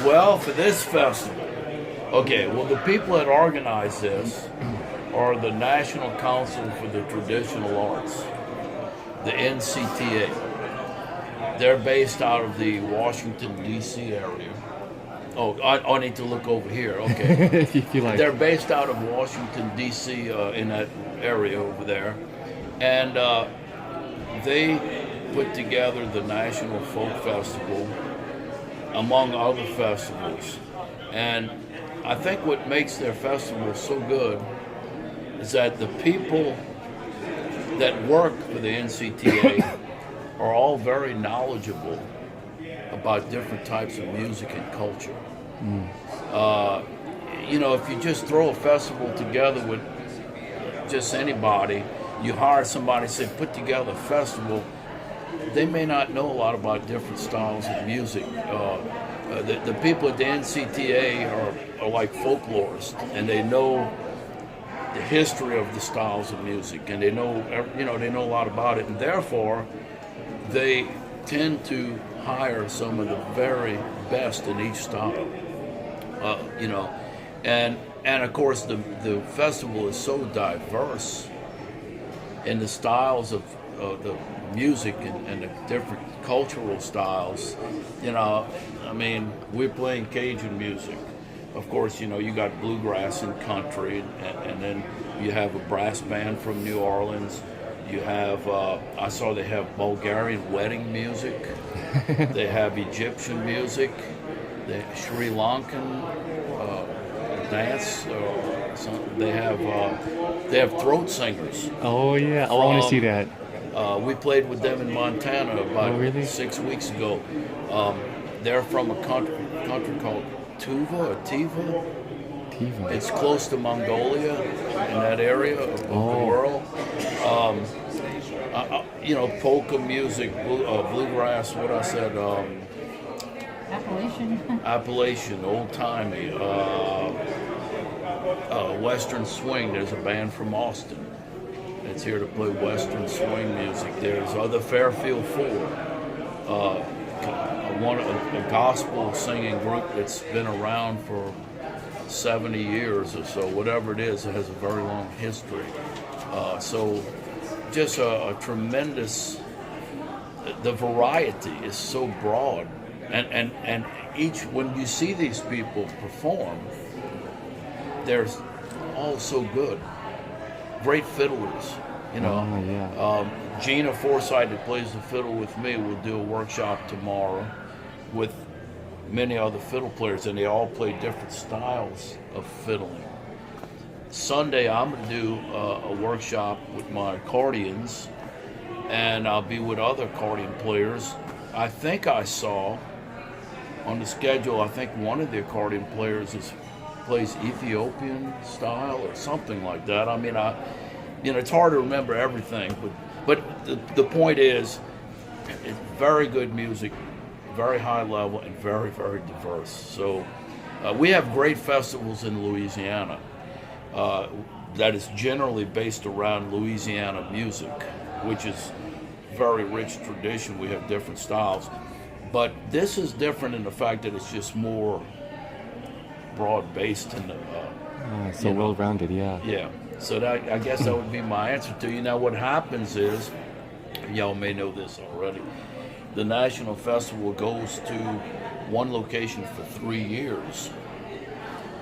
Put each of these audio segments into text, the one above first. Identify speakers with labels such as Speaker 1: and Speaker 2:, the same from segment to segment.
Speaker 1: Well, for this festival, okay, well, the people that organize this are the National Council for the Traditional Arts, the NCTA. They're based out of the Washington, D.C. area. Oh, I need to look over here. Okay.
Speaker 2: if you like.
Speaker 1: They're based out of Washington, D.C., in that area over there. And they put together the National Folk Festival, among other festivals. And I think what makes their festival so good is that the people that work for the NCTA are all very knowledgeable about different types of music and culture. If you just throw a festival together with just anybody, you hire somebody, say, put together a festival, they may not know a lot about different styles of music. The people at the NCTA are like folklorists, and they know the history of the styles of music, and they know a lot about it, and therefore they tend to hire some of the very best in each style. And of course the festival is so diverse in the styles of the music and the different cultural styles. We're playing Cajun music. Of course, you got bluegrass and country, and then you have a brass band from New Orleans. You have, I saw they have Bulgarian wedding music. They have Egyptian music. They Sri Lankan dance. They have throat singers.
Speaker 2: Oh yeah, I want to see that.
Speaker 1: We played with them in Montana about 6 weeks ago. They're from a country called Tiva. It's close to Mongolia, in that area of the world. Polka music, bluegrass, what I said, Appalachian, old-timey, Western swing. There's a band from Austin that's here to play Western swing music. There's other Fairfield Four, a gospel singing group that's been around for 70 years or so, whatever it is. It has a very long history. So just a tremendous, the variety is so broad. And each, when you see these people perform, they're all so good. Great fiddlers, Gina Forsythe, that plays the fiddle with me, will do a workshop tomorrow with many other fiddle players, and they all play different styles of fiddling. Sunday, I'm going to do a workshop with my accordions, and I'll be with other accordion players. I think I saw on the schedule, I think one of the accordion players plays Ethiopian style or something like that. It's hard to remember everything, but the point is, it's very good music, very high level, and very, very diverse. So we have great festivals in Louisiana that is generally based around Louisiana music, which is very rich tradition. We have different styles. But this is different in the fact that it's just more broad-based and
Speaker 2: so well-rounded, yeah.
Speaker 1: Yeah. So I guess that would be my answer to you. Now, what happens is, y'all may know this already, the National Festival goes to one location for 3 years.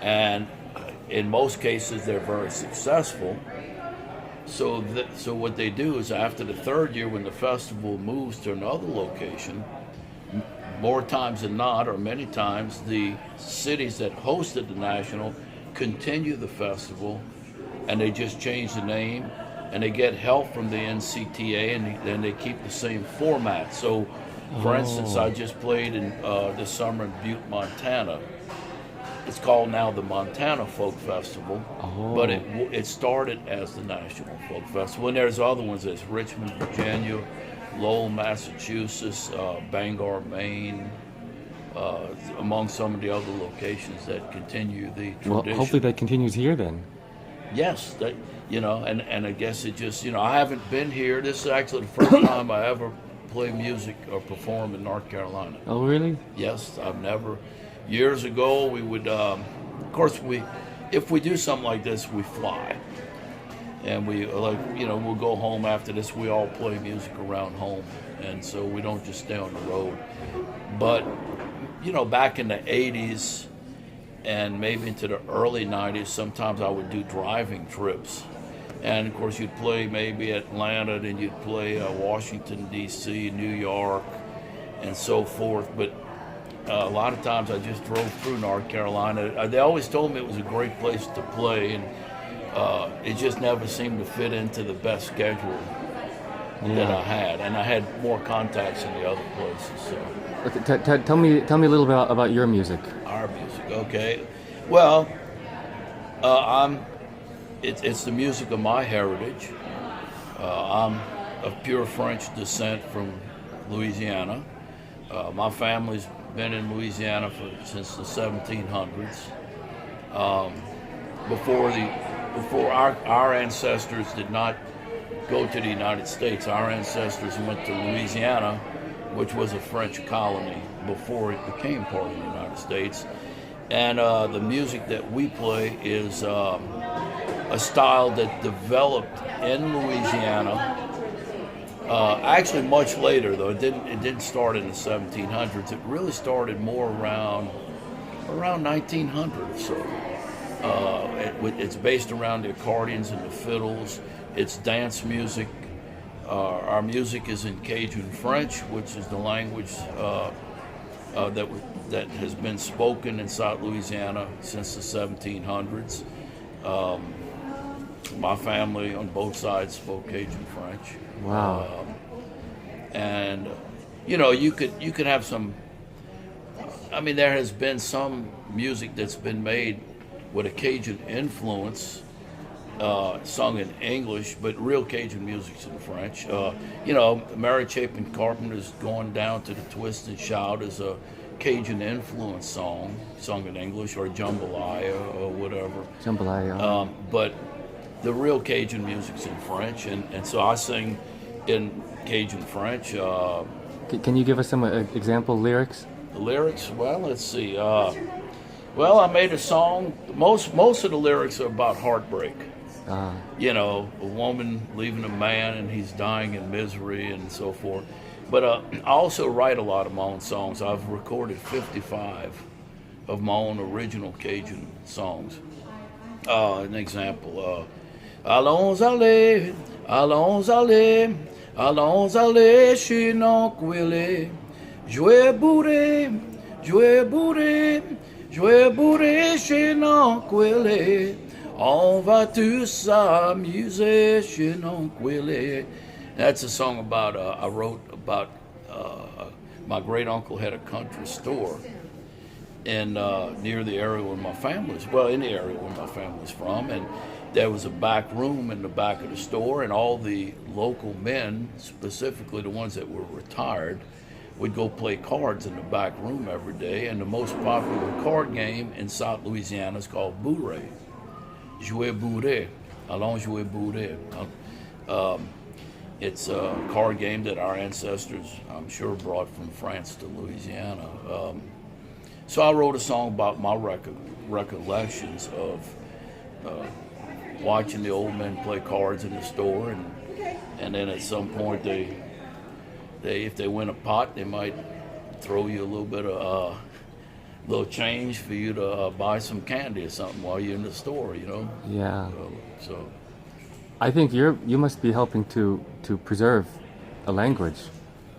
Speaker 1: And in most cases, they're very successful. So what they do is, after the third year, when the festival moves to another location, more times than not, or many times, the cities that hosted the National continue the festival, and they just change the name, and they get help from the NCTA, and then they keep the same format. So, for instance, I just played in this summer in Butte, Montana. It's called now the Montana Folk Festival, but it started as the National Folk Festival. And there's other ones. There's Richmond, Virginia, Lowell, Massachusetts, Bangor, Maine, among some of the other locations that continue the tradition.
Speaker 2: Well, hopefully that continues here then.
Speaker 1: Yes, and I guess it just, I haven't been here. This is actually the first time I ever play music or perform in North Carolina.
Speaker 2: Oh, really?
Speaker 1: Yes, I've never. Years ago, we would, of course, if we do something like this, we fly. And we, we'll go home after this. We all play music around home. And so we don't just stay on the road. But, back in the 80s and maybe into the early 90s, sometimes I would do driving trips. And, of course, you'd play maybe Atlanta, then you'd play Washington, D.C., New York, and so forth. But a lot of times I just drove through North Carolina. They always told me it was a great place to play, and it just never seemed to fit into the best schedule that I had. And I had more contacts in the other places. So.
Speaker 2: Tell me a little bit about your music.
Speaker 1: Our music, okay. Well, it's the music of my heritage. I'm of pure French descent from Louisiana. My family's been in Louisiana since the 1700s. Before our ancestors did not go to the United States, our ancestors went to Louisiana, which was a French colony before it became part of the United States. And the music that we play is a style that developed in Louisiana. Actually, much later, though. It didn't start in the 1700s. It really started more around 1900 or so. It's based around the accordions and the fiddles. It's dance music. Our music is in Cajun French, which is the language that has been spoken in South Louisiana since the 1700s. My family on both sides spoke Cajun French.
Speaker 2: Wow.
Speaker 1: And you could have some. I mean, there has been some music that's been made with a Cajun influence, sung in English, but real Cajun music's in French. Mary Chapin Carpenter's "Going Down to the Twist and Shout" is a Cajun influence song, sung in English, or jambalaya or whatever.
Speaker 2: Jambalaya.
Speaker 1: But the real Cajun music's in French, and so I sing in Cajun French.
Speaker 2: Can you give us some example lyrics?
Speaker 1: The lyrics? Well, let's see. I made a song. Most of the lyrics are about heartbreak. A woman leaving a man and he's dying in misery and so forth. But I also write a lot of my own songs. I've recorded 55 of my own original Cajun songs. An example. Allons aller, allons aller, allons aller chez Nonquille. Jouer bourré, jouer bourré, jouer bourré chez Nonquille. On va tous s'amuser chez Nonquille. That's a song I wrote about my great uncle had a country store in near the area where my family's, in the area where my family's from, and there was a back room in the back of the store, and all the local men, specifically the ones that were retired, would go play cards in the back room every day, and the most popular card game in South Louisiana is called bourré. Jouer bourré. Allons jouer bourré. It's a card game that our ancestors, I'm sure, brought from France to Louisiana. So I wrote a song about my recollections of watching the old men play cards in the store, and then at some point they if they win a pot, they might throw you a little bit of little change for you to buy some candy or something while you're in the store,
Speaker 2: Yeah.
Speaker 1: So
Speaker 2: I think you must be helping to preserve a language.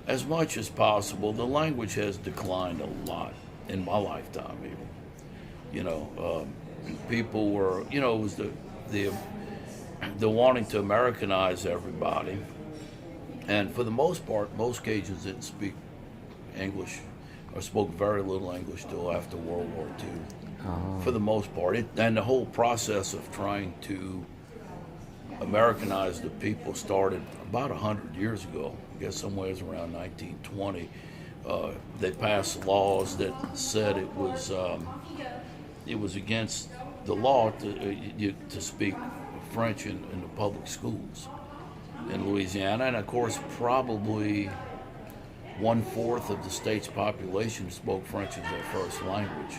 Speaker 1: As much as possible. The language has declined a lot in my lifetime, even. People were, it was the wanting to Americanize everybody, and for the most part, most Cajuns didn't speak English or spoke very little English till after World War II.
Speaker 2: Oh.
Speaker 1: For the most part, and the whole process of trying to Americanize the people started about 100 years ago. I guess somewhere around 1920. They passed laws that said it was against the law to speak French in the public schools in Louisiana, and of course probably 1/4 of the state's population spoke French as their first language.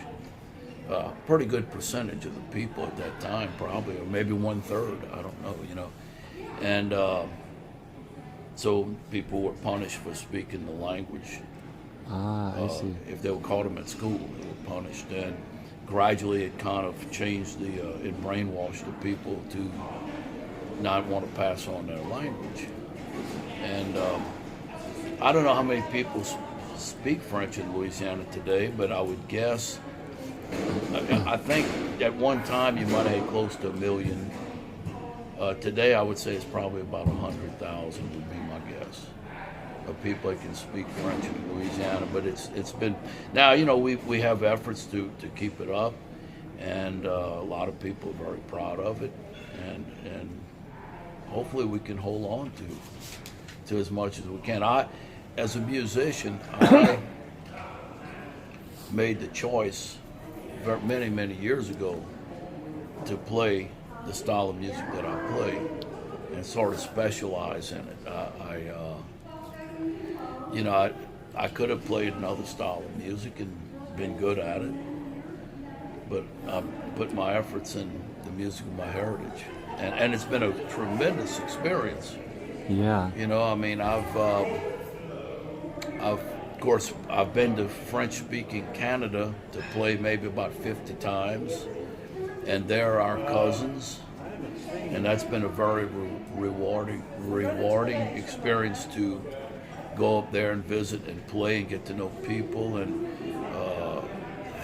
Speaker 1: Pretty good percentage of the people at that time, probably, or maybe 1/3. I don't know, you know. And so people were punished for speaking the language.
Speaker 2: I see.
Speaker 1: If they were caught them at school, they were punished. And gradually it kind of changed it brainwashed the people to not want to pass on their language. And I don't know how many people speak French in Louisiana today, but I would guess, I think at one time you might have had close to 1 million. Today I would say it's probably about 100,000 would be my guess of people that can speak French in Louisiana. But it's been, now, you know, we have efforts to keep it up, and a lot of people are very proud of it, and hopefully we can hold on to as much as we can. As a musician, I made the choice many years ago to play the style of music that I play and sort of specialize in it. I could have played another style of music and been good at it, but I put my efforts in the music of my heritage, and it's been a tremendous experience.
Speaker 2: Yeah.
Speaker 1: You know, I mean, of course, I've been to French-speaking Canada to play maybe about 50 times, and they're our cousins, and that's been a very rewarding experience to go up there and visit and play and get to know people, and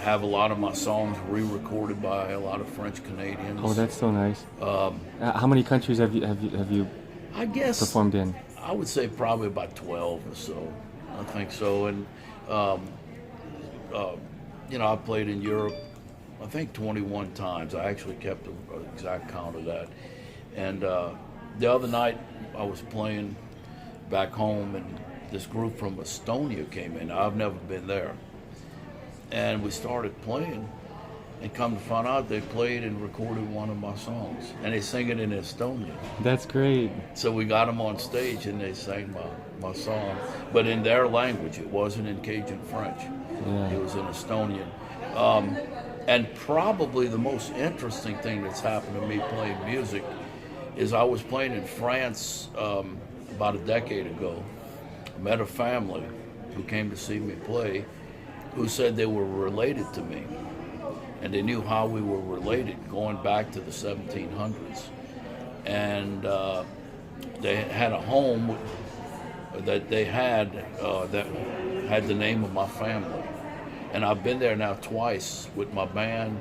Speaker 1: have a lot of my songs re-recorded by a lot of French Canadians.
Speaker 2: Oh, that's so nice. How many countries have you
Speaker 1: I guess
Speaker 2: performed in?
Speaker 1: I would say probably about 12 or so. I think so. And you know, I played in Europe, I think 21 times. I actually kept an exact count of that. And the other night I was playing back home, and this group from Estonia came in. I've never been there. And we started playing, and come to find out they played and recorded one of my songs, and they sing it in Estonian.
Speaker 2: That's great.
Speaker 1: So we got them on stage, and they sang my song, but in their language. It wasn't in Cajun French.
Speaker 2: Yeah.
Speaker 1: It was in Estonian. And probably the most interesting thing that's happened to me playing music is I was playing in France about a decade ago. I met a family who came to see me play, who said they were related to me, and they knew how we were related going back to the 1700s. And they had a home that they had that had the name of my family. And I've been there now twice with my band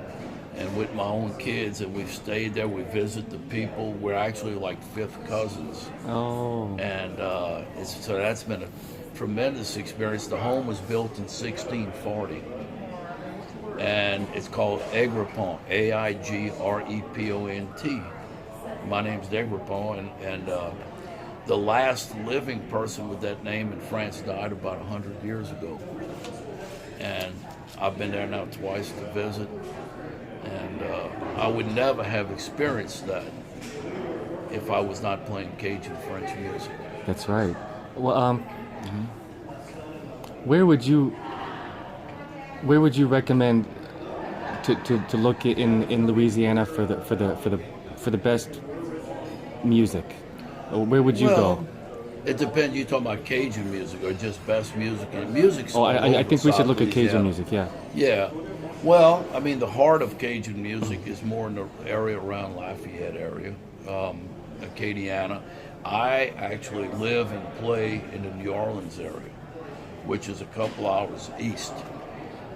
Speaker 1: and with my own kids, and we've stayed there. We visit the people. We're actually like fifth cousins.
Speaker 2: Oh.
Speaker 1: And so that's been a tremendous experience. The home was built in 1640, and it's called Daigrepont, Aigrepont. My name's Daigrepont, and the last living person with that name in France died about 100 years ago. And I've been there now twice to visit, and I would never have experienced that if I was not playing Cajun French music.
Speaker 2: That's right. Well, where would you recommend to look in Louisiana for the best music? Where would you go?
Speaker 1: It depends. You talking about Cajun music or just best music? And music's
Speaker 2: I think we should look at Cajun
Speaker 1: Louisiana.
Speaker 2: music. Yeah.
Speaker 1: Yeah. Well, I mean, the heart of Cajun music is more in the area around Lafayette area, Acadiana. I actually live and play in the New Orleans area, which is a couple hours east.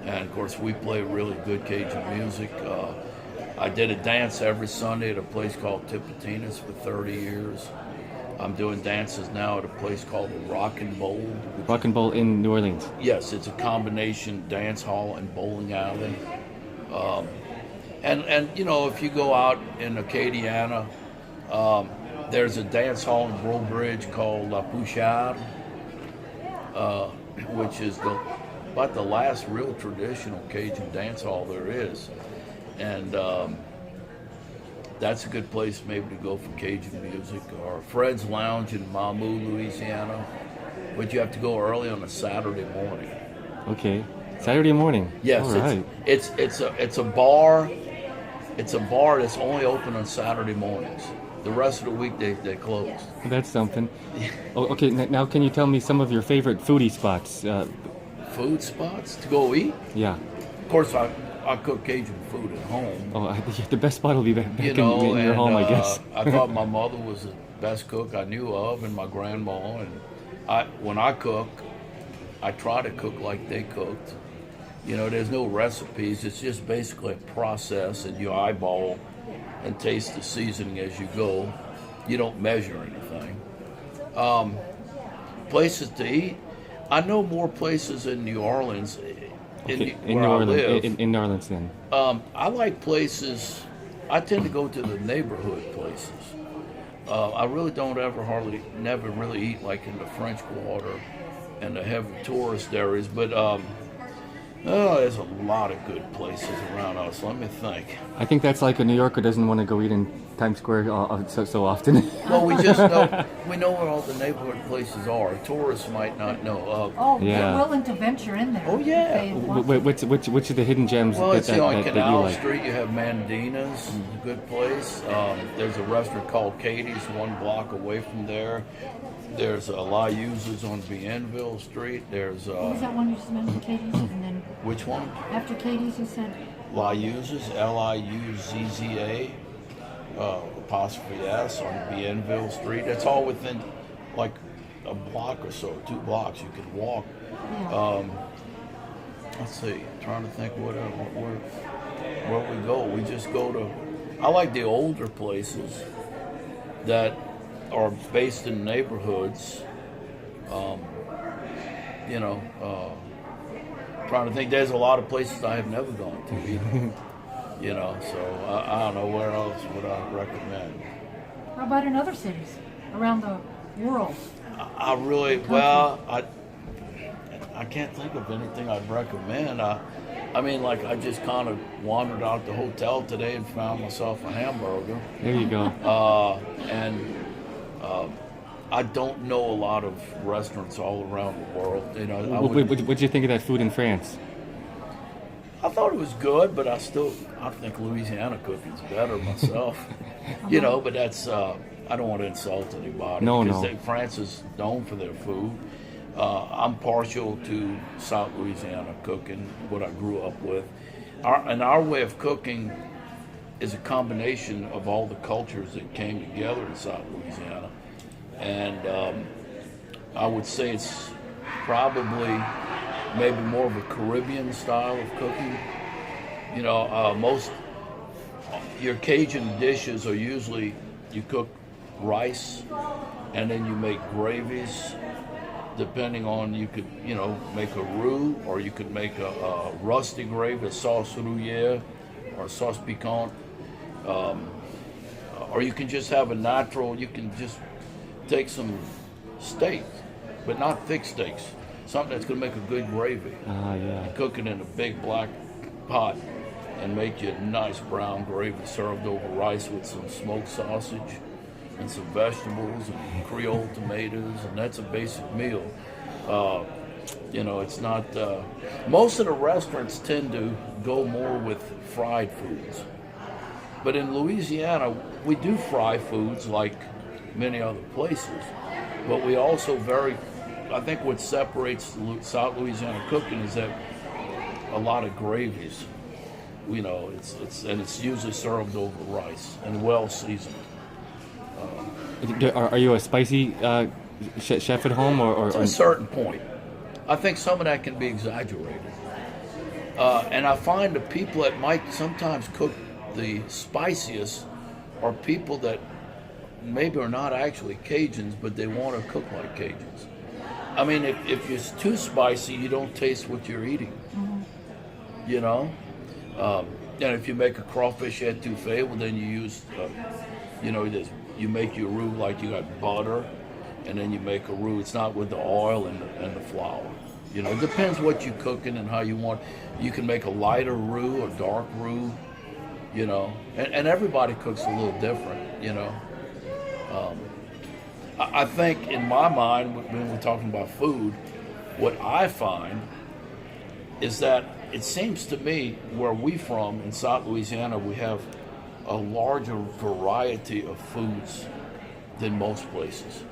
Speaker 1: And of course, we play really good Cajun music. I did a dance every Sunday at a place called Tipitina's for 30 years. I'm doing dances now at a place called the Rock and Bowl.
Speaker 2: Rock and Bowl in New Orleans.
Speaker 1: Yes, it's a combination dance hall and bowling alley. And you know, if you go out in Acadiana, there's a dance hall in Breaux Bridge called La Pouchard, which is about the last real traditional Cajun dance hall there is. And that's a good place maybe to go for Cajun music. Or Fred's Lounge in Mamou, Louisiana. but you have to go early on a Saturday morning.
Speaker 2: Okay. Saturday morning.
Speaker 1: Yes,
Speaker 2: All right.
Speaker 1: it's a bar. It's a bar that's only open on Saturday mornings. The rest of the week they close.
Speaker 2: That's something. Oh, okay. Now, can you tell me some of your favorite foodie spots?
Speaker 1: Food spots to go eat.
Speaker 2: Yeah.
Speaker 1: Of course, I cook Cajun food at home.
Speaker 2: Oh, the best spot will be back
Speaker 1: You
Speaker 2: in
Speaker 1: know,
Speaker 2: your
Speaker 1: and
Speaker 2: home, I guess.
Speaker 1: I thought my mother was the best cook I knew of, and my grandma. And when I cook, I try to cook like they cooked. You know, there's no recipes. It's just basically a process, and you eyeball and taste the seasoning as you go. You don't measure anything. Places to eat. I know more places in New Orleans.
Speaker 2: In
Speaker 1: where
Speaker 2: New
Speaker 1: I
Speaker 2: Orleans,
Speaker 1: live.
Speaker 2: in New Orleans, then.
Speaker 1: I like places. I tend to go to the neighborhood places. I really don't never really eat like in the French Quarter and the heavy tourist areas. But there's a lot of good places around us. Let me think.
Speaker 2: I think that's like a New Yorker doesn't want to go eat in Times Square so often.
Speaker 1: Well, we know where all the neighborhood places are. Tourists might not know.
Speaker 2: Yeah.
Speaker 3: They're willing to venture in there.
Speaker 1: Oh, yeah.
Speaker 3: if they want to.
Speaker 2: Which are the hidden gems
Speaker 1: Well,
Speaker 2: that
Speaker 1: it's on
Speaker 2: you
Speaker 1: Canal
Speaker 2: like?
Speaker 1: Street. You have Mandina's, a good place. There's a restaurant called Katie's 1 block away from there. There's La Use's on Bienville Street. There's
Speaker 3: What was that one you just mentioned, Katie's? And then
Speaker 1: which one?
Speaker 3: after Katie's, you said?
Speaker 1: La Use's, Liuzza, apostrophe S on Bienville Street. It's all within like a block or so, 2 blocks. You can walk.
Speaker 3: Yeah.
Speaker 1: Let's see. Trying to think where we go. We just go to. I like the older places that are based in neighborhoods. Trying to think. There's a lot of places I have never gone to either. You know, so I don't know where else would I recommend.
Speaker 3: How about in other cities around the world?
Speaker 1: I can't think of anything I'd recommend. I mean, like I just kind of wandered out the hotel today and found myself a hamburger.
Speaker 2: There you go.
Speaker 1: I don't know a lot of restaurants all around the world. You know,
Speaker 2: What'd you think of that food in France?
Speaker 1: I thought it was good, but I think Louisiana cooking's better myself. You know, but that's I don't want to insult anybody.
Speaker 2: No.
Speaker 1: France is known for their food. I'm partial to South Louisiana cooking, what I grew up with. Our way of cooking is a combination of all the cultures that came together in South Louisiana. And I would say it's probably maybe more of a Caribbean style of cooking. You know, most your Cajun dishes are usually you cook rice and then you make gravies. Depending on, you could, make a roux, or you could make a rusty gravy, a sauce rouillère, or a sauce piquante. Or you can just have a natural, you can just take some steak, but not thick steaks. Something that's going to make a good gravy.
Speaker 2: Yeah.
Speaker 1: Cook it in a big black pot and make you a nice brown gravy served over rice with some smoked sausage and some vegetables and Creole tomatoes, and that's a basic meal. It's not. Most of the restaurants tend to go more with fried foods, but in Louisiana we do fry foods like many other places, but we also I think what separates South Louisiana cooking is that a lot of gravies. It's usually served over rice and well seasoned.
Speaker 2: Are you a spicy chef at home, or
Speaker 1: to a certain point? I think some of that can be exaggerated, and I find the people that might sometimes cook the spiciest are people that maybe are not actually Cajuns, but they want to cook like Cajuns. I mean, if it's too spicy, you don't taste what you're eating. Mm-hmm. And if you make a crawfish etouffee, well, then you use, you make your roux like you got butter, and then you make a roux. It's not with the oil and the flour. It depends what you're cooking and how you want. You can make a lighter roux or dark roux, and everybody cooks a little different, I think in my mind, when we're talking about food, what I find is that it seems to me where we from in South Louisiana, we have a larger variety of foods than most places.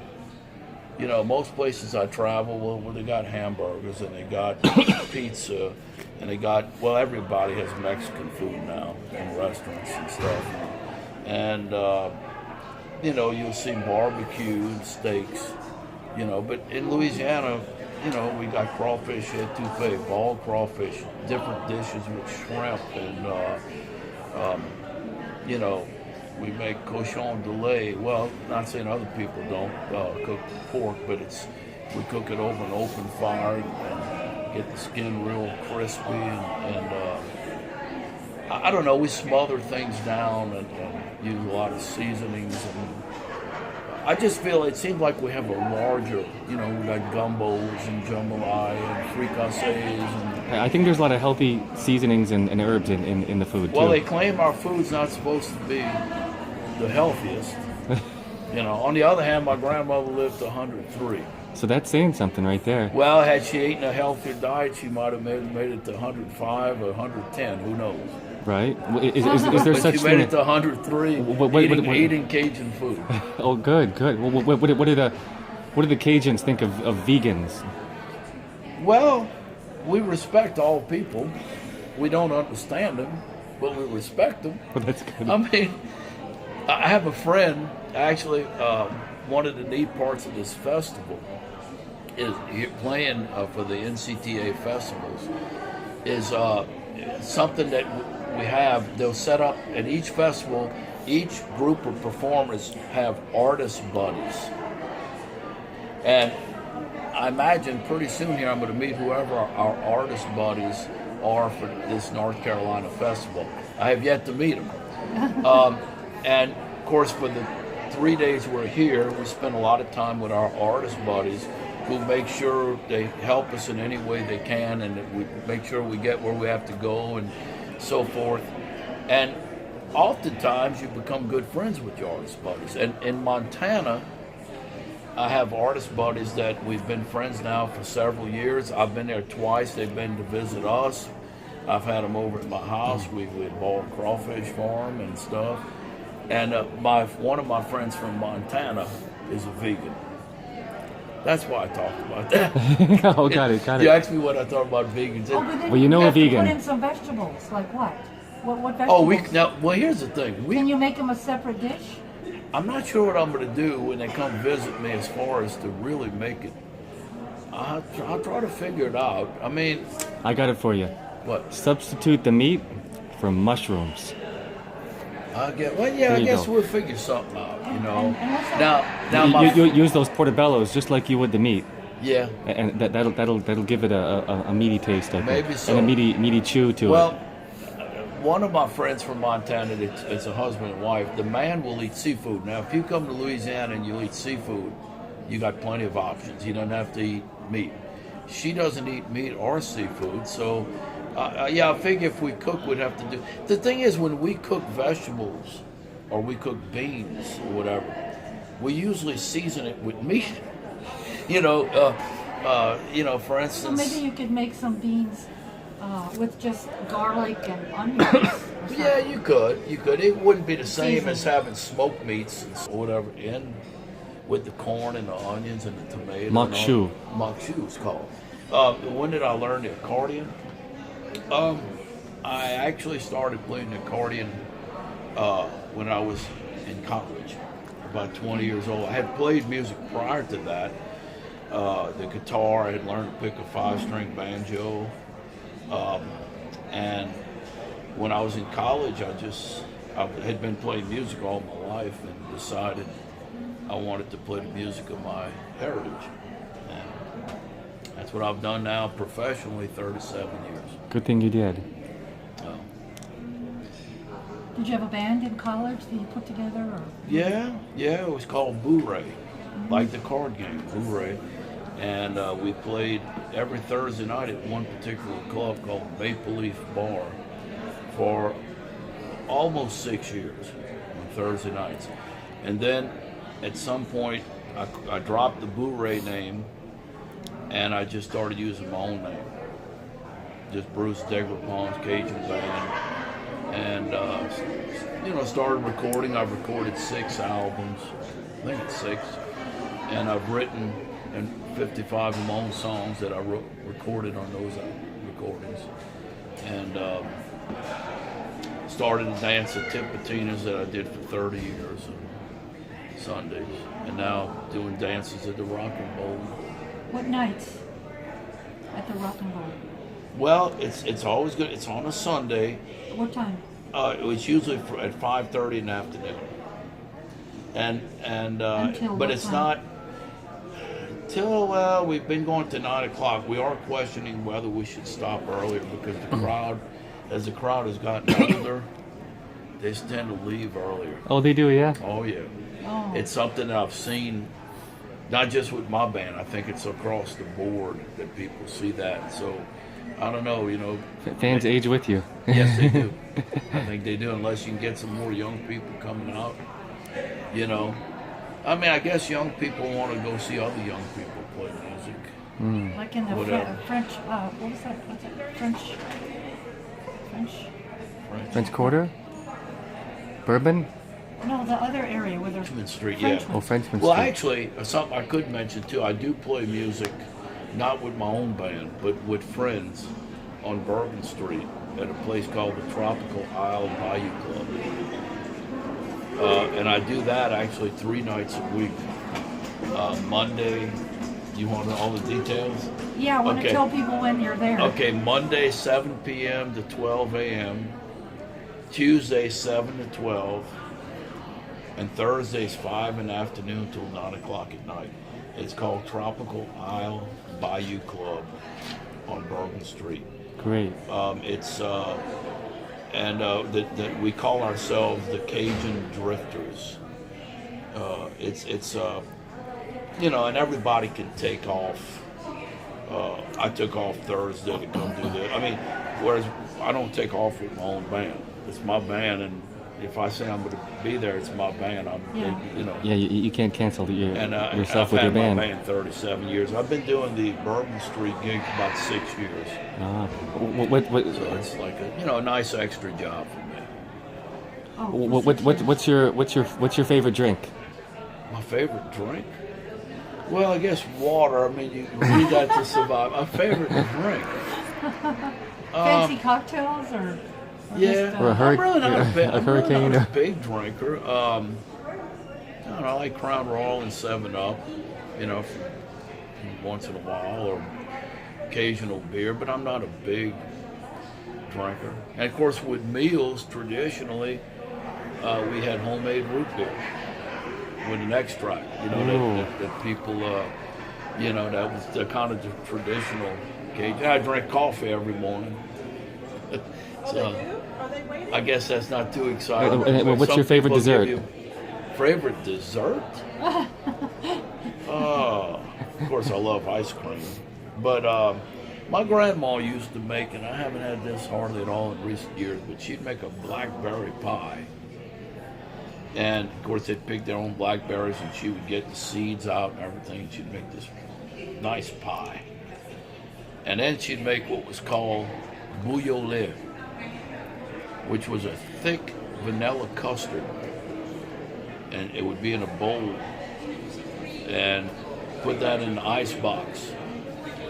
Speaker 1: You know, most places I travel, well, they got hamburgers and they got pizza and they got, well, everybody has Mexican food now in restaurants and stuff. And, you know, you'll see barbecued steaks, you know, but in Louisiana, you know, we got crawfish etouffee, ball crawfish, different dishes with shrimp and, you know, we make cochon de lait. Well, not saying other people don't cook pork, but we cook it over an open fire and get the skin real crispy. And I don't know, we smother things down and use a lot of seasonings. And I just feel it seems like we have a larger, you know, we got gumbos and jambalaya and fricassees. And
Speaker 2: I think there's a lot of healthy seasonings and herbs in the food, too.
Speaker 1: well, they claim our food's not supposed to be the healthiest. You know, on the other hand, my grandmother lived to 103.
Speaker 2: So that's saying something right there.
Speaker 1: Well, had she eaten a healthier diet, she might have made it to 105 or 110. Who knows?
Speaker 2: Right? Is there
Speaker 1: But
Speaker 2: such
Speaker 1: she
Speaker 2: thing?
Speaker 1: made it to 103 eating Cajun food.
Speaker 2: Oh, good. What do the Cajuns think of vegans?
Speaker 1: Well, we respect all people. We don't understand them, but we respect them.
Speaker 2: Well, that's good.
Speaker 1: I mean, I have a friend, actually, one of the neat parts of this festival is playing for the NCTA festivals is something that we have. They'll set up at each festival, each group of performers have artist buddies. And I imagine pretty soon here I'm going to meet whoever our artist buddies are for this North Carolina festival. I have yet to meet them. And of course, for the 3 days we're here, we spend a lot of time with our artist buddies who make sure they help us in any way they can and that we make sure we get where we have to go and so forth. And oftentimes you become good friends with your artist buddies. And in Montana, I have artist buddies that we've been friends now for several years. I've been there twice. They've been to visit us. I've had them over at my house. We boiled crawfish for them and stuff. And one of my friends from Montana is a vegan. That's why I talked about that.
Speaker 2: Oh, got it.
Speaker 1: You asked me what I thought about vegans.
Speaker 3: Oh, but then
Speaker 2: Well, you know a
Speaker 3: have to
Speaker 2: vegan.
Speaker 3: Put in some vegetables. Like what? What vegetables?
Speaker 1: Well, here's the thing.
Speaker 3: Can you make them a separate dish?
Speaker 1: I'm not sure what I'm going to do when they come visit me as far as to really make it. I'll try to figure it out. I mean,
Speaker 2: I got it for you.
Speaker 1: what?
Speaker 2: Substitute the meat for mushrooms.
Speaker 1: I guess
Speaker 2: go.
Speaker 1: we'll figure something out, you know.
Speaker 3: And what's that?
Speaker 1: Now,
Speaker 2: You use those portobellos just like you would the meat,
Speaker 1: yeah.
Speaker 2: and that'll give it a meaty taste, I think.
Speaker 1: Maybe so.
Speaker 2: And a meaty chew to
Speaker 1: Well,
Speaker 2: it.
Speaker 1: one of my friends from Montana, it's a husband and wife. The man will eat seafood. Now, if you come to Louisiana and you eat seafood, you got plenty of options. You don't have to eat meat. She doesn't eat meat or seafood, so yeah, I figure if we cook, we'd have to do. The thing is, when we cook vegetables or we cook beans or whatever, we usually season it with meat. You know, for
Speaker 3: So
Speaker 1: instance.
Speaker 3: maybe you could make some beans with just garlic and onions. or
Speaker 1: Yeah,
Speaker 3: something.
Speaker 1: you could. It wouldn't be the same
Speaker 3: Season.
Speaker 1: as having smoked meats and whatever in with the corn and the onions and the tomato.
Speaker 2: Makshu.
Speaker 1: Makshu is called. When did I learn the accordion? I actually started playing the accordion when I was in college, about 20 years old. I had played music prior to that. The guitar, I had learned to pick a 5-string banjo. And when I was in college, I had been playing music all my life and decided I wanted to play the music of my heritage. And that's what I've done now professionally, 37 years.
Speaker 2: Good thing you did.
Speaker 3: Did you have a band in college that you put together? Or?
Speaker 1: Yeah, it was called Boo-Ray, like the card game, Boo-Ray. And we played every Thursday night at one particular club called Maple Leaf Bar for almost 6 years on Thursday nights. And then at some point, I dropped the Blu-ray name, and I just started using my own name, just Bruce Daigrepont, Cajun Band, and started recording. I've recorded 6 albums, I think it's 6, and I've written 55 of my own songs that I recorded on those recordings, and started a dance at Tipitina's that I did for 30 years on Sundays, and now doing dances at the Rock and Roll.
Speaker 3: What nights at the Rock and Roll?
Speaker 1: Well, it's always good. It's on a Sunday.
Speaker 3: What time?
Speaker 1: It's usually at 5:30 in the afternoon, and
Speaker 3: Until
Speaker 1: but
Speaker 3: what
Speaker 1: it's
Speaker 3: time?
Speaker 1: not till we've been going to 9 o'clock. We are questioning whether we should stop earlier because the crowd, as the crowd has gotten older, they tend to leave earlier.
Speaker 2: Oh, they do, yeah.
Speaker 1: Oh yeah,
Speaker 3: Oh.
Speaker 1: it's something that I've seen, not just with my band. I think it's across the board that people see that. So I don't know,
Speaker 2: Fans age with you.
Speaker 1: Yes, they do. I think they do, unless you can get some more young people coming out. I mean, I guess young people want to go see other young people play music.
Speaker 3: Like in the
Speaker 1: Whatever.
Speaker 3: French, what was that? What's it? French?
Speaker 2: French Quarter? Bourbon?
Speaker 3: No, the other area where there's
Speaker 1: Frenchman Street, yeah.
Speaker 2: Oh, Frenchman
Speaker 1: Well,
Speaker 2: Street.
Speaker 1: actually, something I could mention too, I do play music, not with my own band, but with friends on Bourbon Street at a place called the Tropical Isle Bayou Club. And I do that actually 3 nights a week. Monday, you want all the details?
Speaker 3: Yeah, I want to
Speaker 1: Okay.
Speaker 3: tell people when you're there.
Speaker 1: Okay, Monday 7 p.m. to 12 a.m., Tuesday 7 to 12, and Thursdays 5 in the afternoon till 9 o'clock at night. It's called Tropical Isle Bayou Club on Bourbon Street.
Speaker 2: Great.
Speaker 1: That we call ourselves the Cajun Drifters. And everybody can take off. I took off Thursday to come do this. I mean, whereas I don't take off with my own band. It's my band, and if I say I'm going to be there, it's my band.
Speaker 2: Yeah, you can't cancel yourself
Speaker 1: I've
Speaker 2: with your
Speaker 1: had my
Speaker 2: band.
Speaker 1: band 37 years. I've been doing the Bourbon Street gig for about 6 years.
Speaker 2: What
Speaker 1: So it's like a nice extra job for me.
Speaker 3: Oh,
Speaker 2: what's your favorite drink?
Speaker 1: My favorite drink? Well, I guess water. I mean, you need that to survive. My favorite drink?
Speaker 3: fancy cocktails or
Speaker 1: Yeah,
Speaker 3: just,
Speaker 2: Or a
Speaker 1: I'm really not a big,
Speaker 2: a
Speaker 1: I'm really
Speaker 2: hurricane.
Speaker 1: not a big drinker. I don't know, I like Crown Royal and 7-Up, once in a while, or occasional beer, but I'm not a big drinker. And of course, with meals, traditionally, we had homemade root beer with an extract, that people, that was the kind of the traditional occasion. I drink coffee every morning. So, I guess that's not too exciting.
Speaker 2: What's
Speaker 1: Some
Speaker 2: your favorite
Speaker 1: people give
Speaker 2: dessert?
Speaker 1: you- Favorite dessert? Oh, of course I love ice cream. But my grandma used to make, and I haven't had this hardly at all in recent years, but she'd make a blackberry pie. And of course they'd pick their own blackberries, and she would get the seeds out and everything. She'd make this nice pie. And then she'd make what was called bouillole, which was a thick vanilla custard. And it would be in a bowl. And put that in an ice box.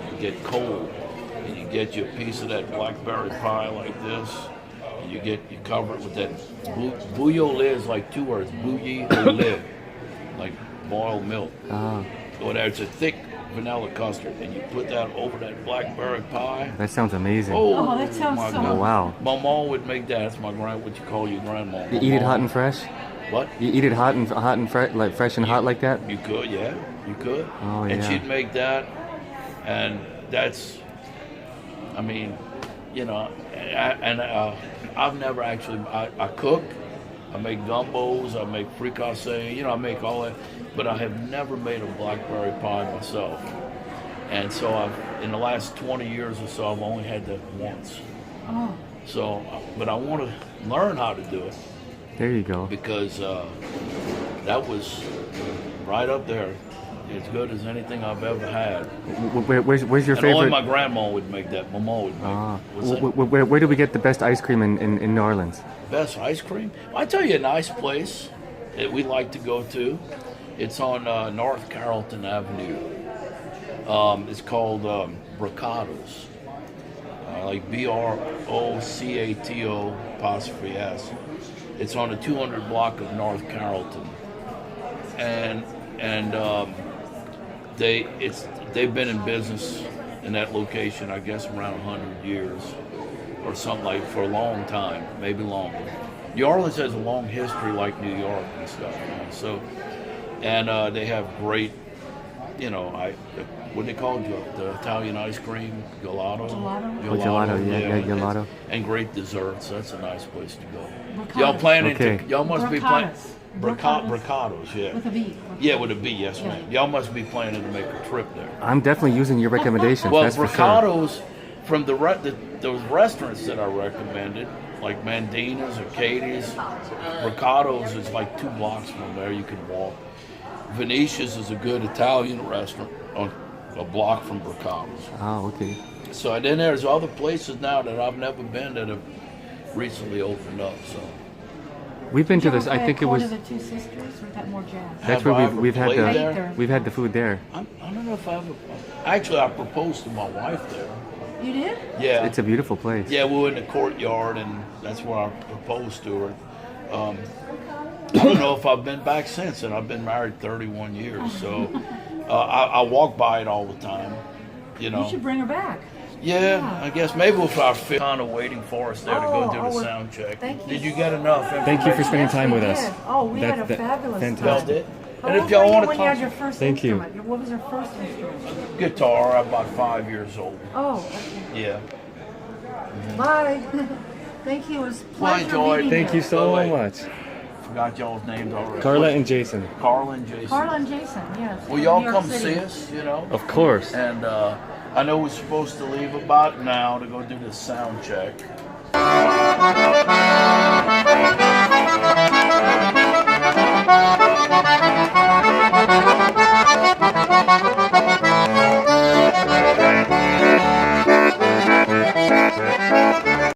Speaker 1: It'd get cold. And you get you a piece of that blackberry pie like this. And you cover it with that bouillole is like 2 words. Bouillole, like boiled milk. So it's a thick vanilla custard, and you put that over that blackberry pie.
Speaker 2: That sounds amazing.
Speaker 3: Oh, that sounds
Speaker 1: my
Speaker 3: so-
Speaker 1: God.
Speaker 2: Wow.
Speaker 1: My mom would make that. That's what you call your grandma.
Speaker 2: You eat it hot and fresh?
Speaker 1: What?
Speaker 2: You eat it hot and fresh, like fresh and hot like that?
Speaker 1: You could, yeah. You could.
Speaker 2: Oh,
Speaker 1: And
Speaker 2: yeah.
Speaker 1: she'd make that, and that's, I mean, I've never actually, I cook, I make gumbos, I make fricassee, I make all that, but I have never made a blackberry pie myself. And so in the last 20 years or so, I've only had that once.
Speaker 3: Oh,
Speaker 1: So, but I want to learn how to do it.
Speaker 2: There you go.
Speaker 1: Because that was right up there. As good as anything I've ever had.
Speaker 2: Where's your
Speaker 1: And only
Speaker 2: favorite?
Speaker 1: my grandma would make that. My mom would make
Speaker 2: Ah,
Speaker 1: it. What's that?
Speaker 2: where do we get the best ice cream in New Orleans?
Speaker 1: Best ice cream? Well, I tell you a nice place that we like to go to. It's on North Carrollton Avenue. It's called Brocados. Like BROCATO''S. It's on the 200 block of North Carrollton, and they've been in business in that location, I guess, around 100 years or something, like for a long time, maybe longer. New Orleans has a long history like New York and stuff, so, and they have great, what they call it, the Italian ice cream, gelato.
Speaker 2: Gelato, yeah, gelato.
Speaker 1: And great desserts. That's a nice place to go.
Speaker 3: Brocados.
Speaker 1: Y'all planning
Speaker 2: Okay.
Speaker 1: to? Y'all must be planning.
Speaker 3: Brocados.
Speaker 1: Brocados, yeah.
Speaker 3: With a B.
Speaker 1: Yeah, with a B, yes,
Speaker 3: Yeah.
Speaker 1: ma'am. Y'all must be planning to make a trip there.
Speaker 2: I'm definitely using your recommendations.
Speaker 1: Well,
Speaker 2: that's for sure.
Speaker 1: Brocados, from those restaurants that I recommended, like Mandina's or Katie's, Brocados is like 2 blocks from there. You can walk. Venetia's is a good Italian restaurant on a block from Brocados.
Speaker 2: Oh, okay.
Speaker 1: So, and then there's other places now that I've never been that have recently opened up. So
Speaker 2: We've been to
Speaker 3: Did you
Speaker 2: this.
Speaker 3: ever
Speaker 2: I
Speaker 3: play
Speaker 2: think it
Speaker 3: Court
Speaker 2: was.
Speaker 3: of the Two Sisters, or is that more jazz?
Speaker 2: That's
Speaker 1: Have
Speaker 2: where
Speaker 1: I ever
Speaker 2: we've had
Speaker 1: played
Speaker 2: the
Speaker 3: there?
Speaker 2: we've had the food there.
Speaker 1: I don't know if I ever. Actually, I proposed to my wife there.
Speaker 3: You did?
Speaker 1: Yeah,
Speaker 2: It's a beautiful place.
Speaker 1: yeah, we were in the courtyard, and that's where I proposed to her. I don't know if I've been back since, and I've been married 31 years, so I walk by it all the time.
Speaker 3: You should bring her back.
Speaker 1: Yeah, I guess maybe if I fit kind of waiting for us there to go do the
Speaker 3: well,
Speaker 1: sound check.
Speaker 3: thank you.
Speaker 1: Did you get enough information?
Speaker 2: Thank you for spending
Speaker 3: Yes,
Speaker 2: time
Speaker 3: we
Speaker 2: with us.
Speaker 3: did. Oh, we had a fabulous time.
Speaker 1: Y'all
Speaker 2: Fantastic.
Speaker 1: did?
Speaker 3: But
Speaker 1: And
Speaker 3: what
Speaker 1: if y'all
Speaker 3: were you
Speaker 1: want to
Speaker 3: when you had
Speaker 1: talk
Speaker 3: your first
Speaker 2: Thank you.
Speaker 3: instrument? What was your first instrument?
Speaker 1: guitar, I'm about 5 years old.
Speaker 3: Oh, okay.
Speaker 1: Yeah.
Speaker 3: Bye. Thank you. It was a
Speaker 1: Well,
Speaker 3: pleasure
Speaker 1: enjoy.
Speaker 3: meeting
Speaker 2: Thank you so
Speaker 1: Wait.
Speaker 2: much,
Speaker 1: Forgot y'all's names already.
Speaker 2: Carla and Jason.
Speaker 1: Carla and Jason.
Speaker 3: Carla and Jason, yes.
Speaker 1: Will y'all
Speaker 3: New York
Speaker 1: come
Speaker 3: City.
Speaker 1: see us,
Speaker 2: Of course.
Speaker 1: And I know we're supposed to leave about now to go do the sound check.